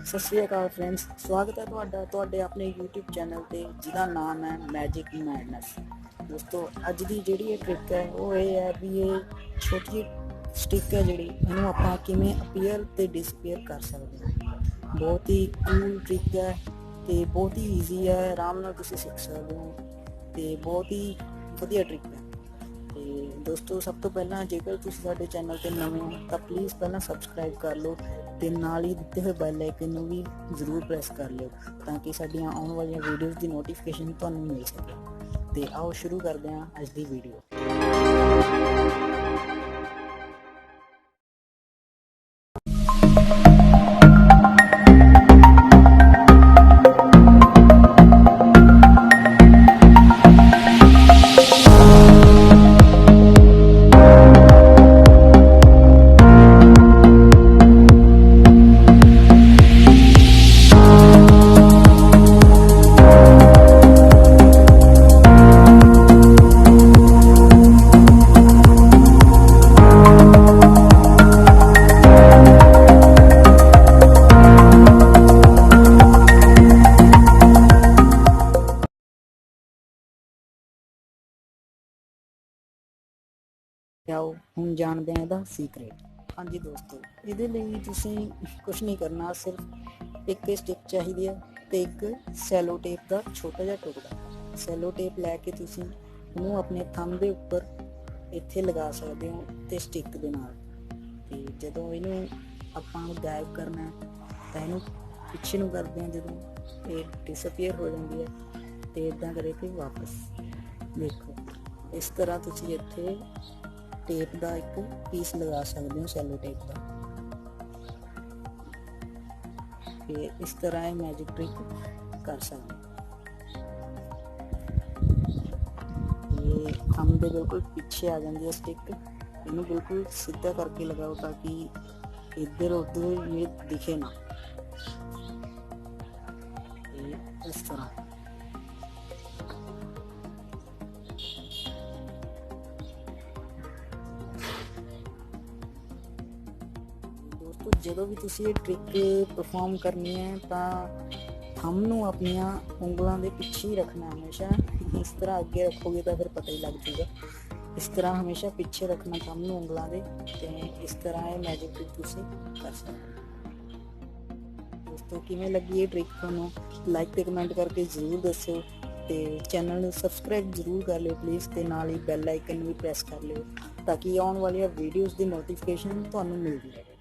ਸਤਿ ਸ਼੍ਰੀ ਅਕਾਲ ਫਰੈਂਡਸ, ਸਵਾਗਤ ਹੈ ਤੁਹਾਡੇ ਆਪਣੇ YouTube ਚੈਨਲ ਤੇ ਜਿਹਦਾ ਨਾਮ ਹੈ ਮੈਜਿਕ ਮੈਡਨੈਸ। ਦੋਸਤੋ, ਅੱਜ ਦੀ ਜਿਹੜੀ ਇਹ ਟ੍ਰਿਕ ਹੈ ਉਹ ਇਹ ਹੈ ਵੀ ਇਹ ਛੋਟੀ ਸਟਿਕ ਹੈ ਜਿਹੜੀ ਇਹਨੂੰ ਆਪਾਂ ਕਿਵੇਂ ਅਪੀਅਰ ਤੇ ਡਿਸਅਪੀਅਰ ਕਰ ਸਕਦੇ ਹਾਂ। ਬਹੁਤ ਹੀ ਕੂਲ ਟ੍ਰਿਕ ਹੈ ਤੇ ਬਹੁਤ ਹੀ ਈਜ਼ੀ ਹੈ, ਆਰਾਮ ਨਾਲ ਤੁਸੀਂ ਸਿੱਖ ਸਕਦੇ ਹੋ ਤੇ ਬਹੁਤ ਹੀ ਵਧੀਆ ਟ੍ਰਿਕ ਹੈ। ਤੇ ਦੋਸਤੋ, ਸਭ ਤੋਂ ਪਹਿਲਾਂ ਜੇਕਰ ਤੁਸੀਂ ਸਾਡੇ ਚੈਨਲ ਤੇ ਨਵੇਂ ਹੋ ਤਾਂ ਪਲੀਜ਼ ਪਹਿਲਾਂ ਸਬਸਕ੍ਰਾਈਬ ਕਰ ਲਓ ਤੇ ਨਾਲ ਹੀ ਦਿੱਤੇ ਹੋਏ ਬੈਲ ਆਈਕਨ ਨੂੰ ਵੀ ਜ਼ਰੂਰ ਪ੍ਰੈਸ ਕਰ ਲਿਓ ਤਾਂ ਕਿ ਸਾਡੀਆਂ ਆਉਣ ਵਾਲੀਆਂ ਵੀਡੀਓਜ਼ ਦੀ ਨੋਟੀਫਿਕੇਸ਼ਨ ਤੁਹਾਨੂੰ ਮਿਲ ਸਕੇ। ਤੇ ਆਓ ਸ਼ੁਰੂ ਕਰਦੇ ਹਾਂ ਅੱਜ ਦੀ ਵੀਡੀਓ। ਆਓ ਹੁਣ ਜਾਣਦੇ ਹਾਂ ਇਹਦਾ ਸੀਕ੍ਰੇਟ। ਹਾਂਜੀ ਦੋਸਤੋ, ਇਹਦੇ ਲਈ ਤੁਸੀਂ ਕੁਛ ਨਹੀਂ ਕਰਨਾ, ਸਿਰਫ ਇੱਕ ਸਟਿਕ ਚਾਹੀਦੀ ਹੈ ਤੇ ਇੱਕ ਸੈਲੋ ਟੇਪ ਦਾ ਛੋਟਾ ਜਿਹਾ ਟੁਕੜਾ। ਸੈਲੋ ਟੇਪ ਲੈ ਕੇ ਤੁਸੀਂ ਉਹਨੂੰ ਆਪਣੇ ਥੰਬ ਦੇ ਉੱਪਰ ਇੱਥੇ ਲਗਾ ਸਕਦੇ ਹੋ ਤੇ ਸਟਿਕ ਦੇ ਨਾਲ। ਤੇ ਜਦੋਂ ਇਹਨੂੰ ਆਪਾਂ ਗਾਇਬ ਕਰਨਾ ਤਾਂ ਇਹਨੂੰ ਪਿੱਛੇ ਨੂੰ ਕਰਦੇ ਹਾਂ, ਜਦੋਂ ਇਹ ਡਿਸਅਪੀਅਰ ਹੋ ਜਾਂਦੀ ਹੈ ਤੇ ਇੱਦਾਂ ਕਰੇ ਕਿ ਵਾਪਸ ਦੇਖੋ। ਇਸ ਤਰ੍ਹਾਂ ਤੁਸੀਂ ਇੱਥੇ ਟੇਪ ਦਾ ਇੱਕ ਪੀਸ ਲਗਾ ਸਕਦੇ ਹੋ, ਸੈਲੋ ਟੇਪ ਦਾ। ਤੇ ਇਸ ਤਰ੍ਹਾਂ ਇਹ ਮੈਜਿਕ ਟ੍ਰਿਕ ਕਰ ਸਕਦੇ ਹੋ। ਇਹ ਥੰਬ ਦੇ ਬਿਲਕੁਲ ਪਿੱਛੇ ਆ ਜਾਂਦੀ ਹੈ ਸਟਿਕ। ਇਹਨੂੰ ਬਿਲਕੁਲ ਸਿੱਧਾ ਕਰਕੇ ਲਗਾਓ ਤਾਂ ਕਿ ਇੱਧਰ ਉੱਧਰ ਇਹ ਦਿਖੇ ਨਾ। ਇਸ ਤਰ੍ਹਾਂ ਦੋਸਤੋ, ਜਦੋਂ ਵੀ ਤੁਸੀਂ ਇਹ ਟ੍ਰਿਕ ਪਰਫਾਰਮ ਕਰਨੀ ਹੈ ਤਾਂ ਥੰਬ ਨੂੰ ਆਪਣੀਆਂ ਉਂਗਲਾਂ ਦੇ ਪਿੱਛੇ ਹੀ ਰੱਖਣਾ ਹਮੇਸ਼ਾ। ਇਸ ਤਰ੍ਹਾਂ ਅੱਗੇ ਰੱਖੋਗੇ ਤਾਂ ਫਿਰ ਪਤਾ ਹੀ ਲੱਗ ਜੂਗਾ। ਇਸ ਤਰ੍ਹਾਂ ਹਮੇਸ਼ਾ ਪਿੱਛੇ ਰੱਖਣਾ ਥੰਬ ਨੂੰ ਉਂਗਲਾਂ ਦੇ, ਤੇ ਇਸ ਤਰ੍ਹਾਂ ਇਹ ਮੈਜਿਕ ਟ੍ਰਿਕ ਤੁਸੀਂ ਕਰ ਸਕਦੇ ਹੋ। ਦੋਸਤੋ, ਕਿਵੇਂ ਲੱਗੀ ਇਹ ਟ੍ਰਿਕ ਤੁਹਾਨੂੰ? ਲਾਈਕ ਤੇ ਕਮੈਂਟ ਕਰਕੇ ਜ਼ਰੂਰ ਦੱਸਿਓ ਤੇ ਚੈਨਲ ਨੂੰ ਸਬਸਕ੍ਰਾਈਬ ਜ਼ਰੂਰ ਕਰ ਲਿਓ ਪਲੀਜ਼, ਤੇ ਨਾਲ ਹੀ ਬੈਲ ਆਈਕਨ ਵੀ ਪ੍ਰੈਸ ਕਰ ਲਿਓ ਤਾਂ ਕਿ ਆਉਣ ਵਾਲੀਆਂ ਵੀਡੀਓਜ਼ ਦੀ ਨੋਟੀਫਿਕੇਸ਼ਨ ਤੁਹਾਨੂੰ ਮਿਲਦੀ ਰਹੇ।